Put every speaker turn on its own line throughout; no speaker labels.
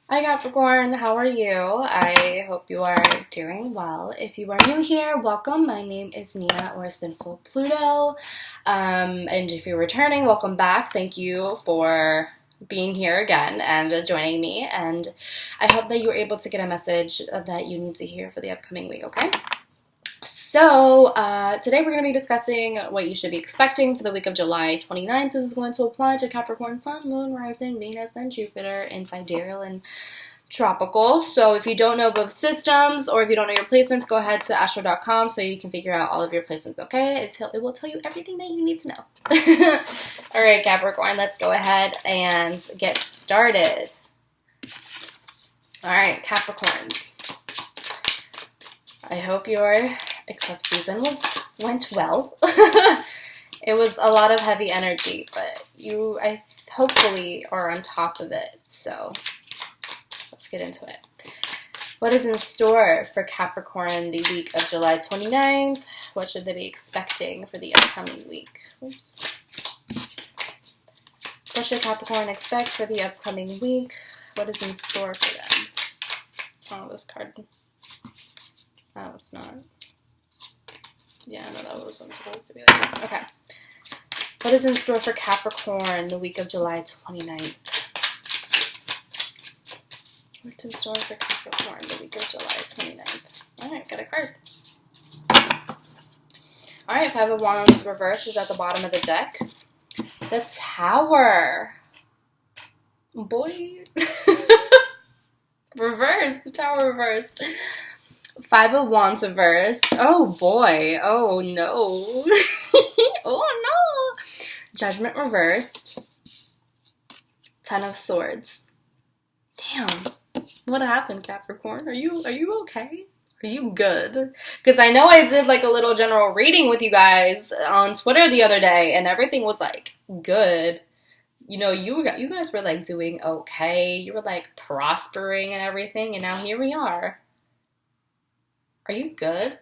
Hi Capricorn, how are you? I hope you are doing well. If you are new here, welcome. My name is Nina or Sinfulpluto. And if you're returning, welcome back. Thank you for being here again and joining me. And I hope that you were able to get a message that you need to hear for the upcoming week, okay? So, today we're going to be discussing what you should be expecting for the week of July 29th. This is going to apply to Capricorn, Sun, Moon, Rising, Venus, and Jupiter in Sidereal and Tropical. So, if you don't know both systems or if you don't know your placements, go ahead to astro.com so you can figure out all of your placements, okay? It will tell you everything that you need to know. All right, Capricorn, let's go ahead and get started. All right, Capricorns. I hope your eclipse season went well. It was a lot of heavy energy, but I hopefully are on top of it. So let's get into it. What is in store for Capricorn the week of July 29th? What should they be expecting for the upcoming week? Oops. What should Capricorn expect for the upcoming week? What is in store for them? Oh, this card. Oh, it's not. Yeah, no, that wasn't supposed to be like that. Okay. What is in store for Capricorn the week of July 29th? What's in store for Capricorn the week of July 29th? Alright, got a card. Alright, Five of Wands reverse is at the bottom of the deck. The Tower. Boy. Reversed. The Tower reversed. Five of Wands reversed. Oh boy. Oh no. Oh no. Judgment reversed. Ten of Swords. Damn. What happened, Capricorn? Are you okay? Are you good? Because I know I did like a little general reading with you guys on Twitter the other day, and everything was like good. You know, you guys were like doing okay. You were like prospering and everything, and now here we are. Are you good?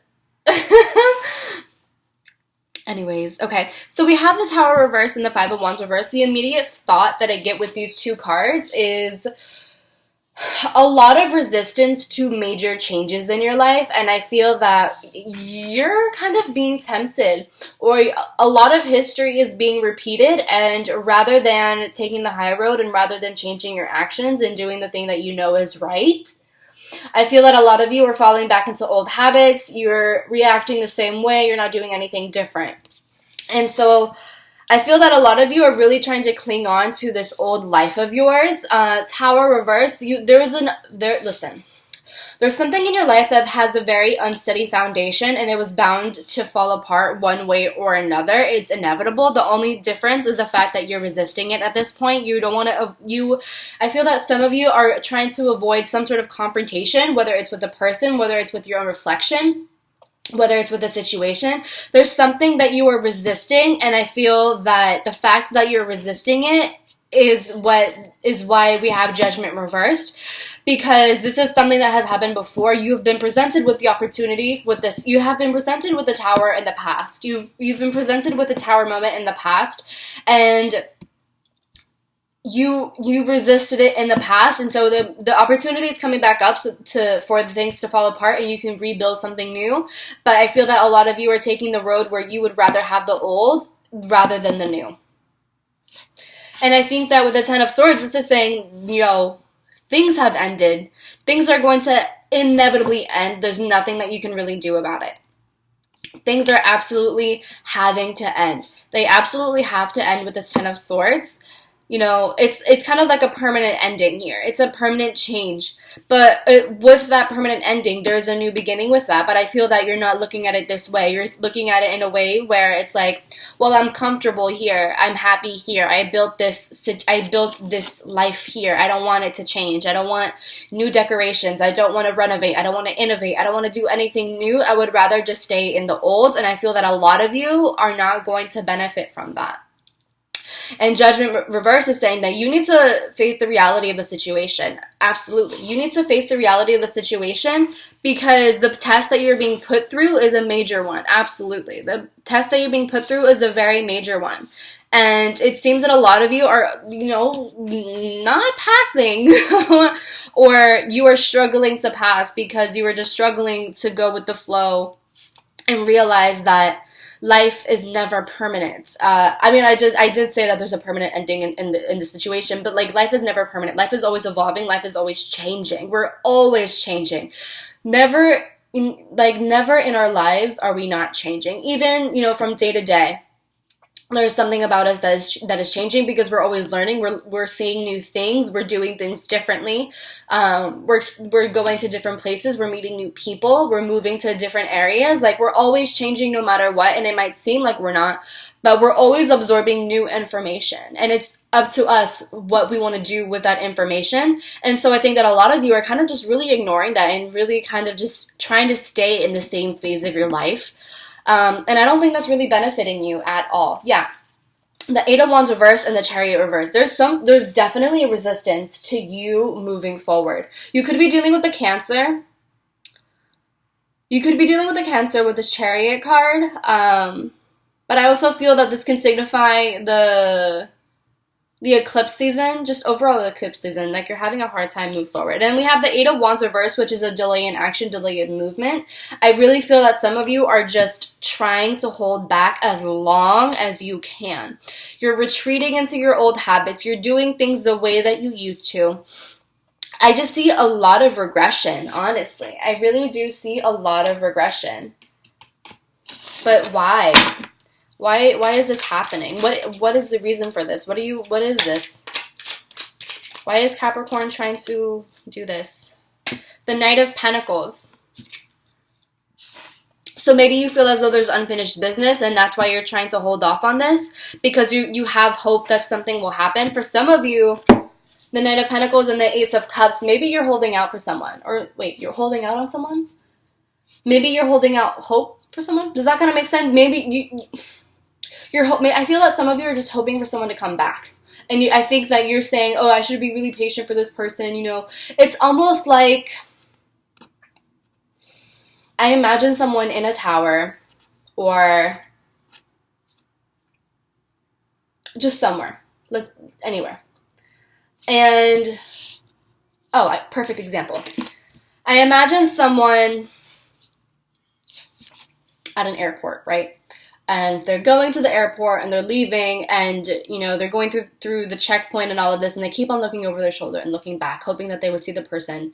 Anyways, okay. So we have the Tower reverse and the Five of Wands reverse. The immediate thought that I get with these two cards is a lot of resistance to major changes in your life, and I feel that you're kind of being tempted, or a lot of history is being repeated, and rather than taking the high road and rather than changing your actions and doing the thing that you know is right, I feel that a lot of you are falling back into old habits. You're reacting the same way. You're not doing anything different. And so I feel that a lot of you are really trying to cling on to this old life of yours. Tower reverse. Listen. There's something in your life that has a very unsteady foundation, and it was bound to fall apart one way or another. It's inevitable. The only difference is the fact that you're resisting it at this point. You don't want to. I feel that some of you are trying to avoid some sort of confrontation, whether it's with a person, whether it's with your own reflection, whether it's with a situation. There's something that you are resisting, and I feel that the fact that you're resisting it is why we have Judgment reversed, because this is something that has happened before. You've been presented with the opportunity with this. You have been presented with the Tower in the past. You've been presented with the Tower moment in the past, and you resisted it in the past, and so the opportunity is coming back up for the things to fall apart, and you can rebuild something new. But I feel that a lot of you are taking the road where you would rather have the old rather than the new. And I think that with the Ten of Swords, this is saying, things have ended. Things are going to inevitably end. There's nothing that you can really do about it. Things are absolutely having to end. They absolutely have to end with this Ten of Swords. It's kind of like a permanent ending here. It's a permanent change. But with that permanent ending, there's a new beginning with that. But I feel that you're not looking at it this way. You're looking at it in a way where it's like, well, I'm comfortable here. I'm happy here. I built this life here. I don't want it to change. I don't want new decorations. I don't want to renovate. I don't want to innovate. I don't want to do anything new. I would rather just stay in the old. And I feel that a lot of you are not going to benefit from that. And Judgment reverse is saying that you need to face the reality of the situation. Absolutely. You need to face the reality of the situation, because the test that you're being put through is a major one. Absolutely. The test that you're being put through is a very major one. And it seems that a lot of you are, not passing or you are struggling to pass because you are just struggling to go with the flow and realize that life is never permanent. I mean, I did say that there's a permanent ending in the situation, but like life is never permanent. Life is always evolving. Life is always changing. We're always changing. Never in our lives are we not changing. Even, you know, from day to day, there's something about us that is changing because we're always learning. We're seeing new things. We're doing things differently. We're going to different places. We're meeting new people. We're moving to different areas. Like, we're always changing no matter what. And it might seem like we're not, but we're always absorbing new information. And it's up to us what we want to do with that information. And so I think that a lot of you are kind of just really ignoring that and really kind of just trying to stay in the same phase of your life. And I don't think that's really benefiting you at all. Yeah. The Eight of Wands reverse and the Chariot reverse. There's definitely a resistance to you moving forward. You could be dealing with the Cancer. You could be dealing with the Cancer with this Chariot card. But I also feel that this can signify the eclipse season, just overall the eclipse season, like you're having a hard time move forward. And we have the Eight of Wands reverse, which is a delay in action, delay in movement. I really feel that some of you are just trying to hold back as long as you can. You're retreating into your old habits. You're doing things the way that you used to. I just see a lot of regression, honestly. I really do see a lot of regression. But why? Why is this happening? What is the reason for this? What is this? Why is Capricorn trying to do this? The Knight of Pentacles. So maybe you feel as though there's unfinished business and that's why you're trying to hold off on this because you have hope that something will happen. For some of you, the Knight of Pentacles and the Ace of Cups, maybe you're holding out for someone. Or wait, you're holding out on someone? Maybe you're holding out hope for someone? Does that kind of make sense? Maybe I feel that some of you are just hoping for someone to come back. And I think that you're saying, oh, I should be really patient for this person, you know. It's almost like, I imagine someone in a tower or just somewhere, like anywhere. And, perfect example. I imagine someone at an airport, right? And they're going to the airport and they're leaving and, you know, they're going through the checkpoint and all of this and they keep on looking over their shoulder and looking back, hoping that they would see the person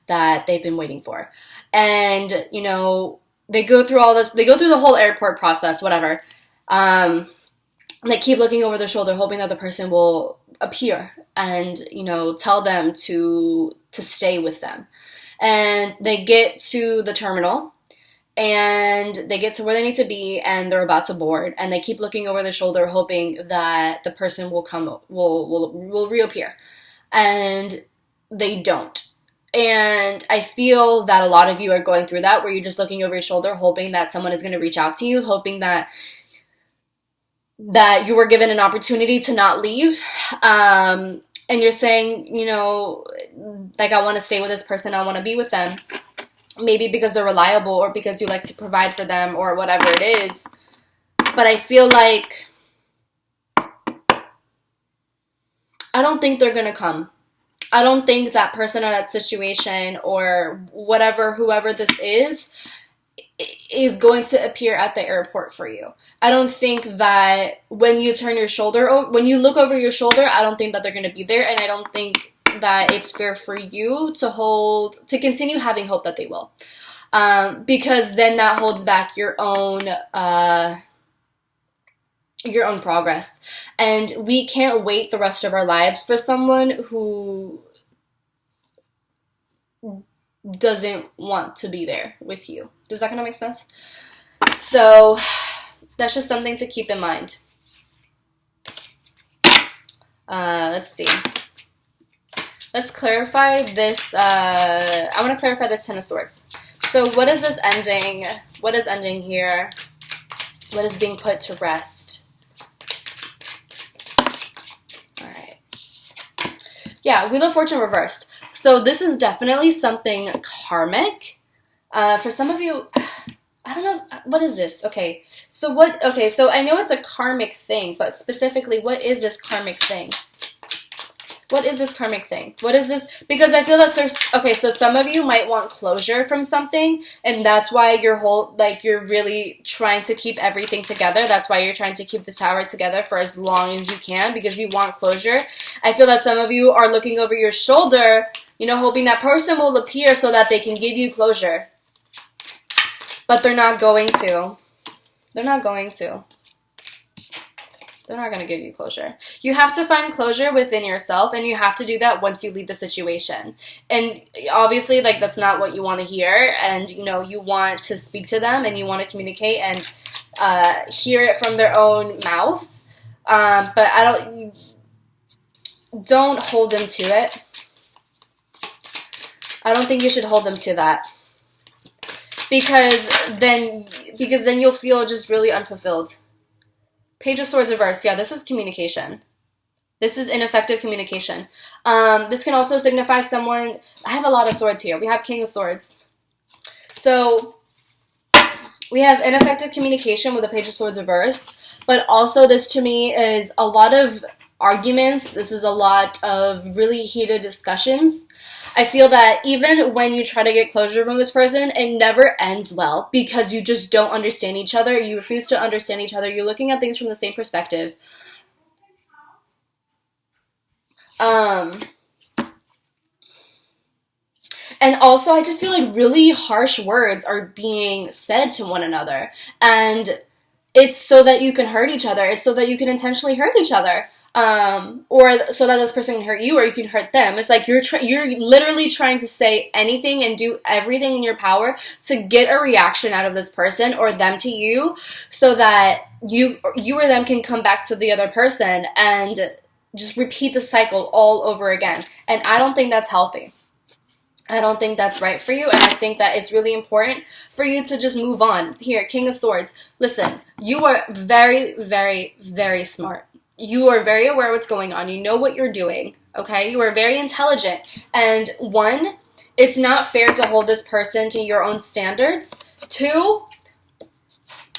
that they've been waiting for. And, you know, they go through all this, they go through the whole airport process, whatever. They keep looking over their shoulder, hoping that the person will appear and, you know, tell them to stay with them. And they get to the terminal. And they get to where they need to be, and they're about to board, and they keep looking over their shoulder, hoping that the person will reappear, and they don't. And I feel that a lot of you are going through that, where you're just looking over your shoulder, hoping that someone is going to reach out to you, hoping that you were given an opportunity to not leave, and you're saying, you know, like, I want to stay with this person, I want to be with them. Maybe because they're reliable or because you like to provide for them or whatever it is. But I feel like I don't think they're going to come. I don't think that person or that situation or whoever this is going to appear at the airport for you. I don't think that when you turn your shoulder, when you look over your shoulder, I don't think that they're going to be there. And I don't think that it's fair for you to continue having hope that they will. Because then that holds back your own progress. And we can't wait the rest of our lives for someone who doesn't want to be there with you. Does that kind of make sense? So that's just something to keep in mind. Let's see. Let's clarify this. I want to clarify this Ten of Swords. So what is this ending? What is ending here? What is being put to rest? All right. Yeah, Wheel of Fortune reversed. So this is definitely something karmic. For some of you, I don't know, what is this? Okay, so I know it's a karmic thing, but specifically, what is this karmic thing? What is this karmic thing? What is this? Because I feel that there's, okay, so some of you might want closure from something, and that's why you're really trying to keep everything together. That's why you're trying to keep the tower together for as long as you can, because you want closure. I feel that some of you are looking over your shoulder, hoping that person will appear so that they can give you closure. But they're not going to. They're not going to. They're not going to give you closure. You have to find closure within yourself, and you have to do that once you leave the situation. And obviously, that's not what you want to hear, and, you want to speak to them, and you want to communicate and hear it from their own mouths. But don't hold them to it. I don't think you should hold them to that. Because then you'll feel just really unfulfilled. Page of Swords reverse. Yeah, this is communication. This is ineffective communication. This can also signify someone... I have a lot of swords here. We have King of Swords. So, we have ineffective communication with the Page of Swords reverse. But also, this to me is a lot of arguments. This is a lot of really heated discussions. I feel that even when you try to get closure from this person, it never ends well because you just don't understand each other. You refuse to understand each other. You're looking at things from the same perspective. And also, I just feel like really harsh words are being said to one another. And it's so that you can hurt each other. It's so that you can intentionally hurt each other. Or so that this person can hurt you, or you can hurt them. It's like you're literally trying to say anything and do everything in your power to get a reaction out of this person or them to you, so that you or them can come back to the other person and just repeat the cycle all over again. And I don't think that's healthy. I don't think that's right for you, and I think that it's really important for you to just move on. Here, King of Swords. Listen, you are very, very, very smart. You are very aware of what's going on. You know what you're doing, okay? You are very intelligent. And one, it's not fair to hold this person to your own standards. Two,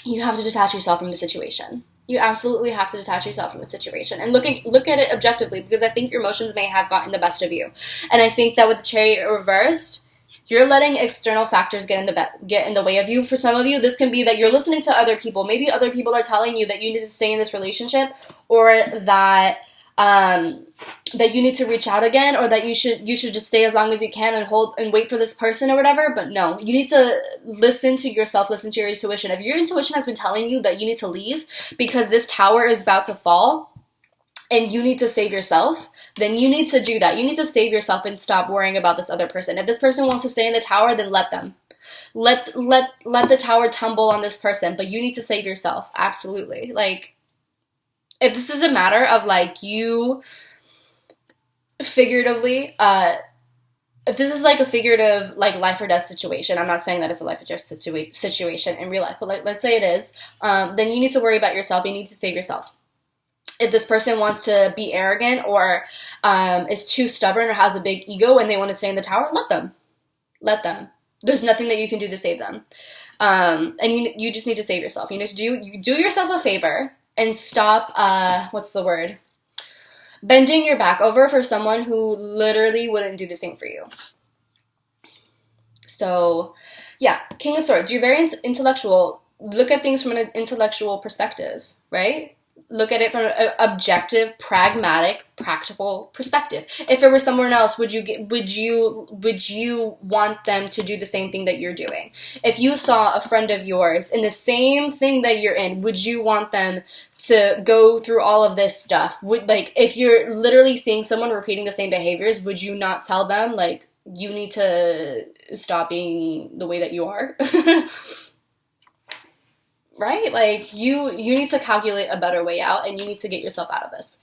you have to detach yourself from the situation. You absolutely have to detach yourself from the situation and look at it objectively, because I think your emotions may have gotten the best of you. And I think that with the Chariot reversed, you're letting external factors get in the way of you. For some of you, this can be that you're listening to other people. Maybe other people are telling you that you need to stay in this relationship, or that that you need to reach out again, or that you should just stay as long as you can and hold and wait for this person or whatever. But no, you need to listen to yourself, listen to your intuition. If your intuition has been telling you that you need to leave because this tower is about to fall and you need to save yourself, then you need to do that. You need to save yourself and stop worrying about this other person. If this person wants to stay in the tower, then let them. Let the tower tumble on this person, but you need to save yourself. Absolutely. If this is a matter of you figuratively, if this is a figurative life or death situation, I'm not saying that it's a life or death situation in real life, but let's say it is, then you need to worry about yourself. You need to save yourself. If this person wants to be arrogant or is too stubborn or has a big ego and they want to stay in the tower, let them. Let them. There's nothing that you can do to save them. And you just need to save yourself. You need to do yourself a favor and stop, bending your back over for someone who literally wouldn't do the same for you. So, yeah, King of Swords. You're very intellectual. Look at things from an intellectual perspective, right? Look at it from an objective, pragmatic, practical perspective. If it were someone else, would you want them to do the same thing that you're doing? If you saw a friend of yours in the same thing that you're in, would you want them to go through all of this stuff? If you're literally seeing someone repeating the same behaviors, would you not tell them, you need to stop being the way that you are? Right? You need to calculate a better way out, and you need to get yourself out of this.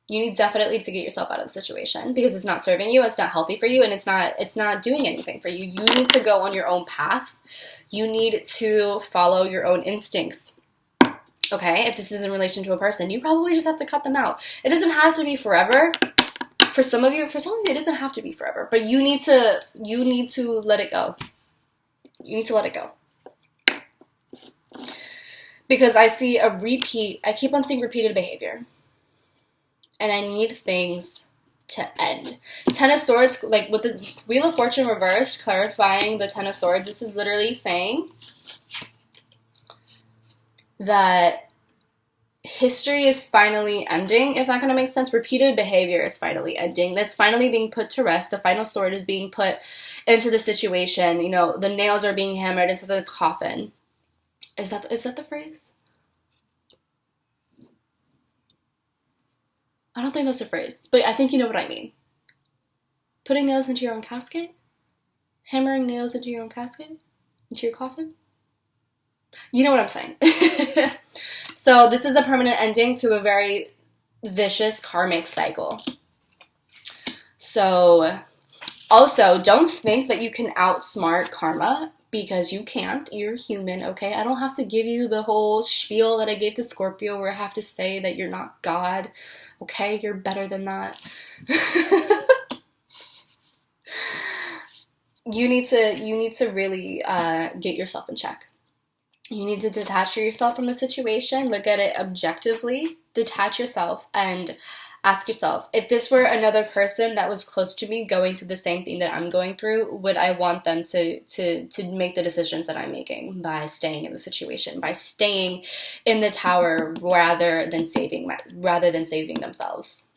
You need definitely to get yourself out of the situation, because it's not serving you, it's not healthy for you, and it's not doing anything for you. You need to go on your own path. You need to follow your own instincts. Okay? If this is in relation to a person, you probably just have to cut them out. It doesn't have to be forever. For some of you, it doesn't have to be forever, but you need to let it go. You need to let it go. Because I keep on seeing repeated behavior. And I need things to end. Ten of Swords, like with the Wheel of Fortune reversed, clarifying the Ten of Swords, this is literally saying that history is finally ending, if that kind of makes sense. Repeated behavior is finally ending. That's finally being put to rest. The final sword is being put into the situation. You know, the nails are being hammered into the coffin. Is that the phrase? I don't think that's a phrase, but I think you know what I mean. Putting nails into your own casket? Hammering nails into your own casket? Into your coffin? You know what I'm saying. So this is a permanent ending to a very vicious karmic cycle. So also, don't think that you can outsmart karma, because you can't. You're human, okay? I don't have to give you the whole spiel that I gave to Scorpio where I have to say that you're not God, okay? You're better than that. You need to really get yourself in check. You need to detach yourself from the situation, look at it objectively, detach yourself, and ask yourself, if this were another person that was close to me going through the same thing that I'm going through, would I want them to make the decisions that I'm making by staying in the situation, by staying in the tower rather than saving themselves?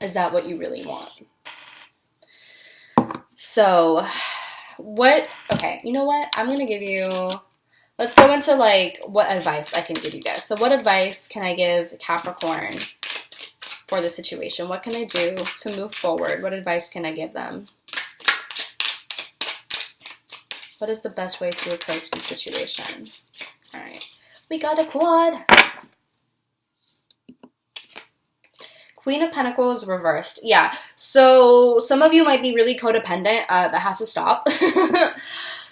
Is that what you really want? So, okay, you know what? I'm going to give you, let's go into like what advice I can give you guys. So what advice can I give Capricorn for the situation? What can I do to move forward? What advice can I give them? What is the best way to approach the situation? All right, we got a quad. Queen of Pentacles reversed. Yeah, so some of you might be really codependent. That has to stop.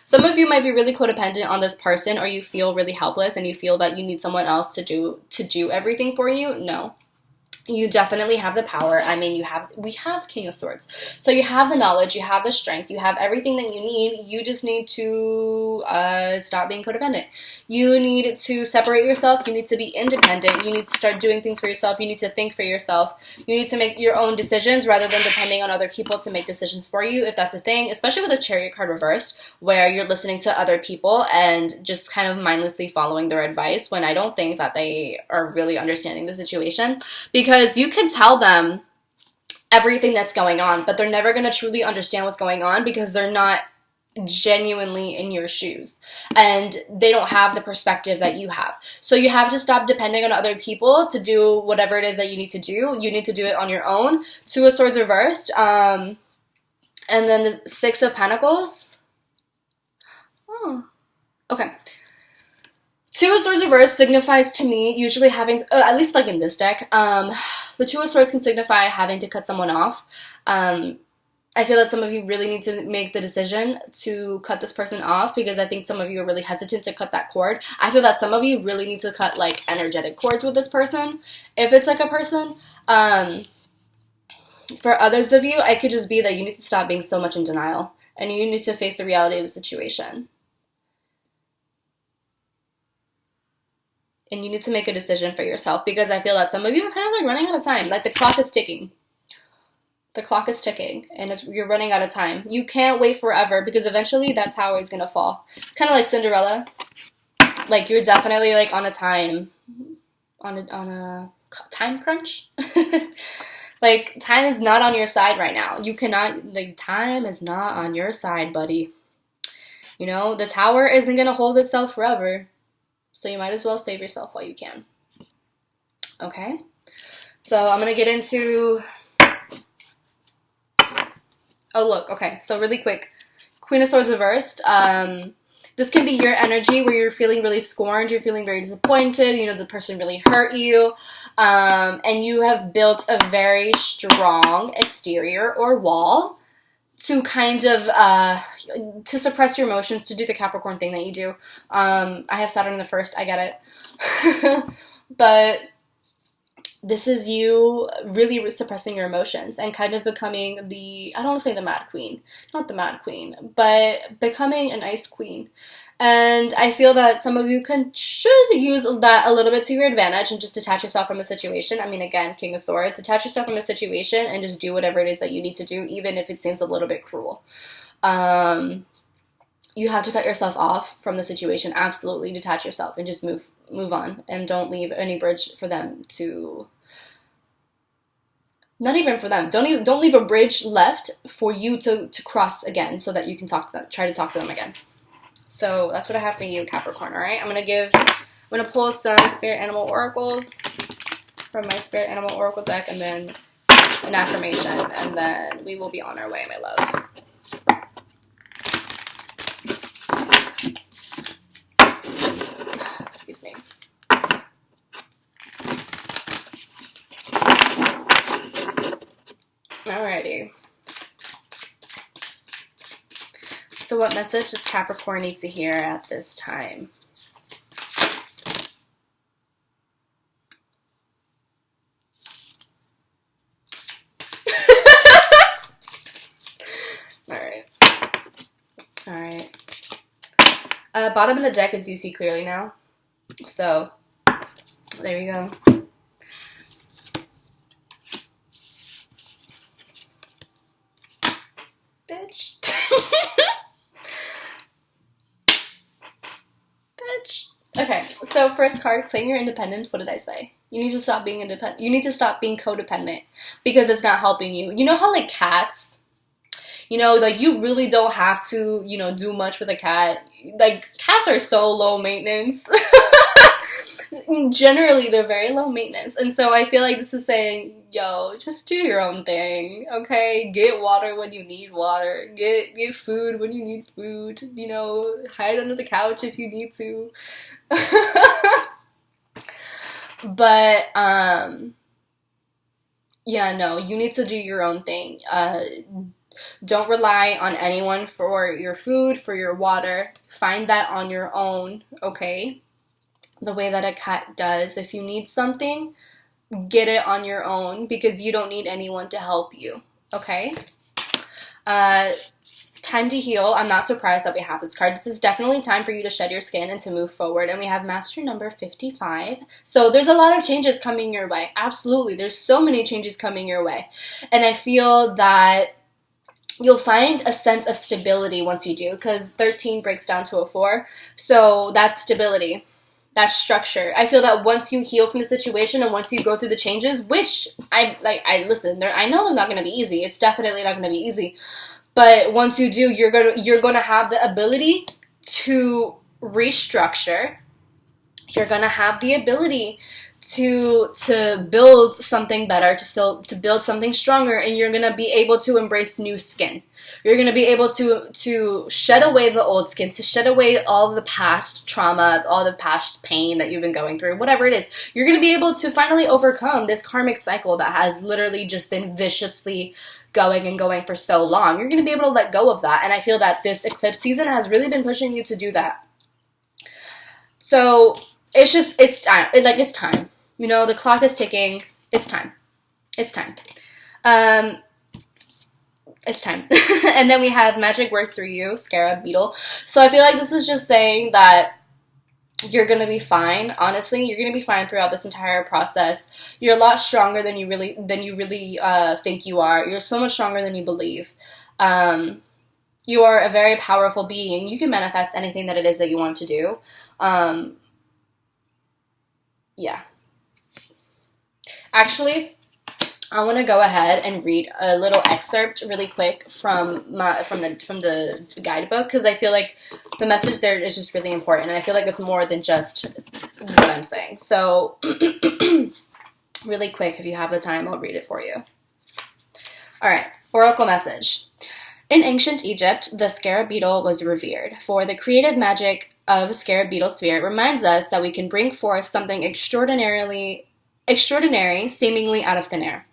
Some of you might be really codependent on this person, or you feel really helpless and you feel that you need someone else to do everything for you. No. You definitely have the power. I mean, we have King of Swords. So you have the knowledge, you have the strength, you have everything that you need. You just need to stop being codependent. You need to separate yourself. You need to be independent. You need to start doing things for yourself. You need to think for yourself. You need to make your own decisions rather than depending on other people to make decisions for you, if that's a thing, especially with the Chariot card reversed, where you're listening to other people and just kind of mindlessly following their advice when I don't think that they are really understanding the situation. Because you can tell them everything that's going on, but they're never going to truly understand what's going on because they're not genuinely in your shoes and they don't have the perspective that you have. So you have to stop depending on other people to do whatever it is that you need to do. You need to do it on your own. Two of Swords reversed. And then the Six of Pentacles. Oh, okay. Two of Swords reversed signifies to me usually having, at least like in this deck, the Two of Swords can signify having to cut someone off. I feel that some of you really need to make the decision to cut this person off because I think some of you are really hesitant to cut that cord. I feel that some of you really need to cut like energetic cords with this person, if it's like a person. For others of you, it could just be that you need to stop being so much in denial and you need to face the reality of the situation. And you need to make a decision for yourself because I feel that some of you are kind of like running out of time. Like the clock is ticking. The clock is ticking and you're running out of time. You can't wait forever because eventually that tower is going to fall. It's kind of like Cinderella. Like you're definitely like on a time crunch. Like time is not on your side right now. You cannot, like time is not on your side, buddy. You know, the tower isn't going to hold itself forever. So you might as well save yourself while you can. Okay? So I'm going to get into... Oh, look. Okay. So really quick. Queen of Swords reversed. This can be your energy where you're feeling really scorned. You're feeling very disappointed. You know, the person really hurt you. And you have built a very strong exterior or wall to kind of, to suppress your emotions, to do the Capricorn thing that you do. I have Saturn in the first, I get it. But This is you really suppressing your emotions and kind of becoming I don't want to say the mad queen, not the mad queen, but becoming an ice queen. And I feel that some of you should use that a little bit to your advantage and just detach yourself from a situation. I mean, again, King of Swords, detach yourself from a situation and just do whatever it is that you need to do, even if it seems a little bit cruel. You have to cut yourself off from the situation. Absolutely detach yourself and just move on, and don't leave any bridge for them to. Not even for them. Don't leave a bridge left for you to cross again, so that you can try to talk to them again. So that's what I have for you, Capricorn. All right, I'm gonna pull some spirit animal oracles from my spirit animal oracle deck, and then an affirmation, and then we will be on our way, my love. Excuse me. Alrighty. So what message does Capricorn need to hear at this time? Alright. Bottom of the deck is you see clearly now. So, there you go. Bitch. Bitch. Okay, so first card, claim your independence. What did I say? You need to stop being independent. You need to stop being codependent because it's not helping you. You know how, like, cats, you know, like, you really don't have to, you know, do much with a cat. Like, cats are so low maintenance. Generally, they're very low maintenance. And so I feel like this is saying, yo, just do your own thing, okay? Get water when you need water. Get food when you need food. You know, hide under the couch if you need to. But, yeah, no, you need to do your own thing. Don't rely on anyone for your food, for your water. Find that on your own, okay? The way that a cat does. If you need something, get it on your own because you don't need anyone to help you, okay? Time to heal. I'm not surprised that we have this card. This is definitely time for you to shed your skin and to move forward. And we have Master number 55. So there's a lot of changes coming your way. Absolutely. There's so many changes coming your way. And I feel that you'll find a sense of stability once you do, because 13 breaks down to a 4. So that's stability. That's structure. I feel that once you heal from the situation and once you go through the changes, which I know they're not going to be easy. It's definitely not going to be easy. But once you do, you're going to have the ability to restructure. You're going to have the ability to build something better, to build something stronger, and you're going to be able to embrace new skin. You're going to be able to shed away the old skin, to shed away all the past trauma, all the past pain that you've been going through, whatever it is. You're going to be able to finally overcome this karmic cycle that has literally just been viciously going and going for so long. You're going to be able to let go of that, and I feel that this eclipse season has really been pushing you to do that. So it's time. It's time. You know, the clock is ticking. It's time. It's time. It's time. And then we have magic work through you, Scarab Beetle. So I feel like this is just saying that you're going to be fine. Honestly, you're going to be fine throughout this entire process. You're a lot stronger than you really think you are. You're so much stronger than you believe. You are a very powerful being. You can manifest anything that it is that you want to do. Yeah. Actually, I want to go ahead and read a little excerpt really quick from the guidebook, because I feel like the message there is just really important, and I feel like it's more than just what I'm saying. So, really quick, if you have the time, I'll read it for you. All right, oracle message. In ancient Egypt, the scarab beetle was revered, for the creative magic of scarab beetle spirit reminds us that we can bring forth something extraordinary, seemingly out of thin air.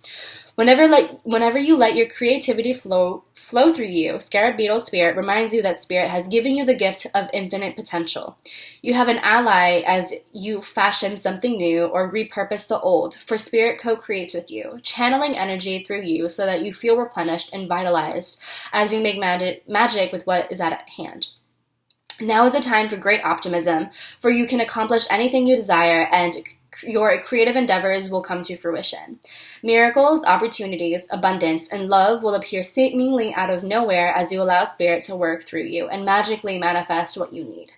Whenever you let your creativity flow through you, Scarab Beetle Spirit reminds you that Spirit has given you the gift of infinite potential. You have an ally as you fashion something new or repurpose the old, for Spirit co-creates with you, channeling energy through you so that you feel replenished and vitalized as you make magic with what is at hand. Now is a time for great optimism, for you can accomplish anything you desire and your creative endeavors will come to fruition. Miracles, opportunities, abundance, and love will appear seemingly out of nowhere as you allow Spirit to work through you and magically manifest what you need.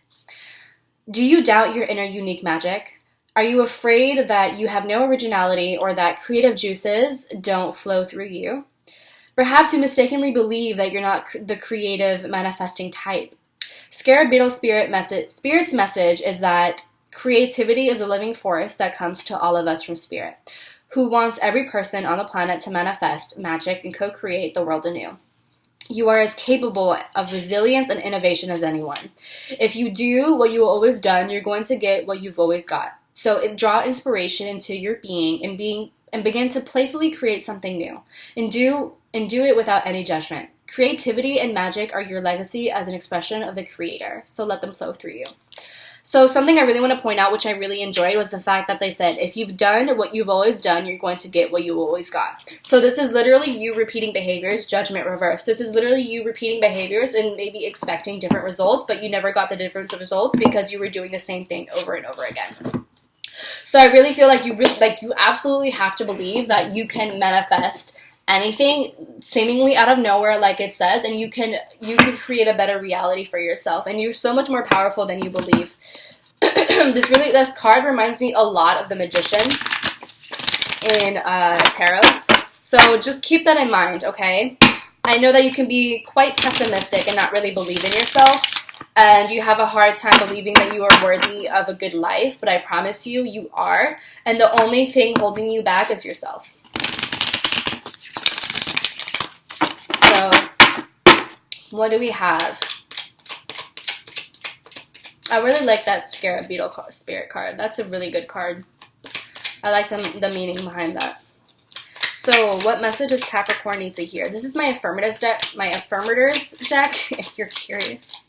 Do you doubt your inner unique magic? Are you afraid that you have no originality or that creative juices don't flow through you? Perhaps you mistakenly believe that you're not the creative manifesting type. Scarab Beetle Spirit's message is that creativity is a living force that comes to all of us from Spirit, who wants every person on the planet to manifest magic and co-create the world anew. You are as capable of resilience and innovation as anyone. If you do what you've always done, you're going to get what you've always got. So draw inspiration into your being and begin to playfully create something new. And do it without any judgment. Creativity and magic are your legacy as an expression of the Creator, so let them flow through you. So something I really want to point out, which I really enjoyed, was the fact that they said, if you've done what you've always done, you're going to get what you always got. So this is literally you repeating behaviors, judgment reverse. This is literally you repeating behaviors and maybe expecting different results, but you never got the different results because you were doing the same thing over and over again. So I really feel like you absolutely have to believe that you can manifest anything seemingly out of nowhere, like it says, and you can create a better reality for yourself, and you're so much more powerful than you believe. This card reminds me a lot of the Magician in tarot, so just keep that in mind, okay? I know that you can be quite pessimistic and not really believe in yourself, and you have a hard time believing that you are worthy of a good life, but I promise you, you are, and the only thing holding you back is yourself. So, what do we have? I really like that Scarab Beetle Spirit card. That's a really good card. I like the meaning behind that. So, what message does Capricorn need to hear? This is my Affirmators deck, if you're curious.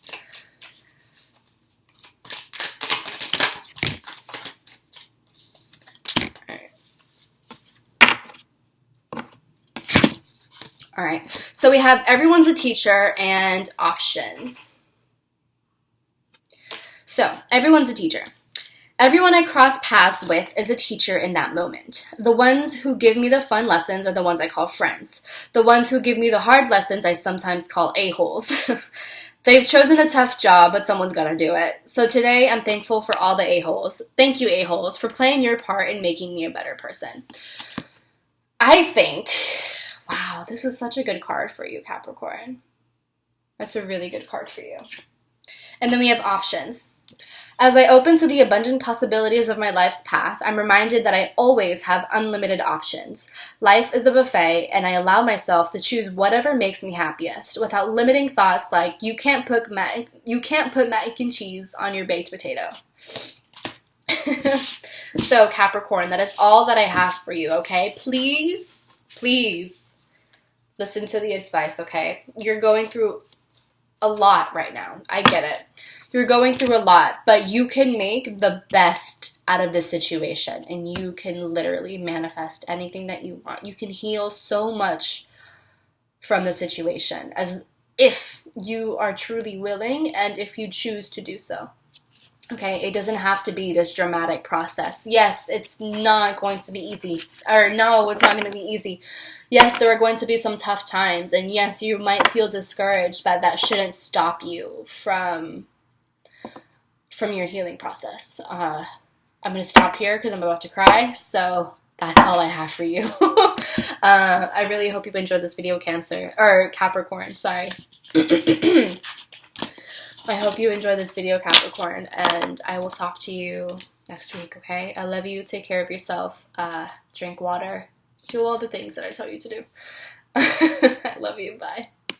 All right, so we have everyone's a teacher and options. So, everyone's a teacher. Everyone I cross paths with is a teacher in that moment. The ones who give me the fun lessons are the ones I call friends. The ones who give me the hard lessons I sometimes call a-holes. They've chosen a tough job, but someone's got to do it. So today, I'm thankful for all the a-holes. Thank you, a-holes, for playing your part in making me a better person. I think... Wow, this is such a good card for you, Capricorn. That's a really good card for you. And then we have options. As I open to the abundant possibilities of my life's path, I'm reminded that I always have unlimited options. Life is a buffet, and I allow myself to choose whatever makes me happiest, without limiting thoughts like, you can't put mac and cheese on your baked potato. So, Capricorn, that is all that I have for you, okay? Please, please listen to the advice, okay? You're going through a lot right now. I get it. You're going through a lot, but you can make the best out of this situation, and you can literally manifest anything that you want. You can heal so much from the situation, as if you are truly willing and if you choose to do so. Okay, it doesn't have to be this dramatic process. Yes, it's not going to be easy. Or no, it's not going to be easy. Yes, there are going to be some tough times. And yes, you might feel discouraged, but that shouldn't stop you from your healing process. I'm going to stop here because I'm about to cry. So that's all I have for you. I really hope you've enjoyed this video, Capricorn, sorry. I hope you enjoy this video, Capricorn, and I will talk to you next week, okay? I love you. Take care of yourself. Drink water. Do all the things that I tell you to do. I love you. Bye.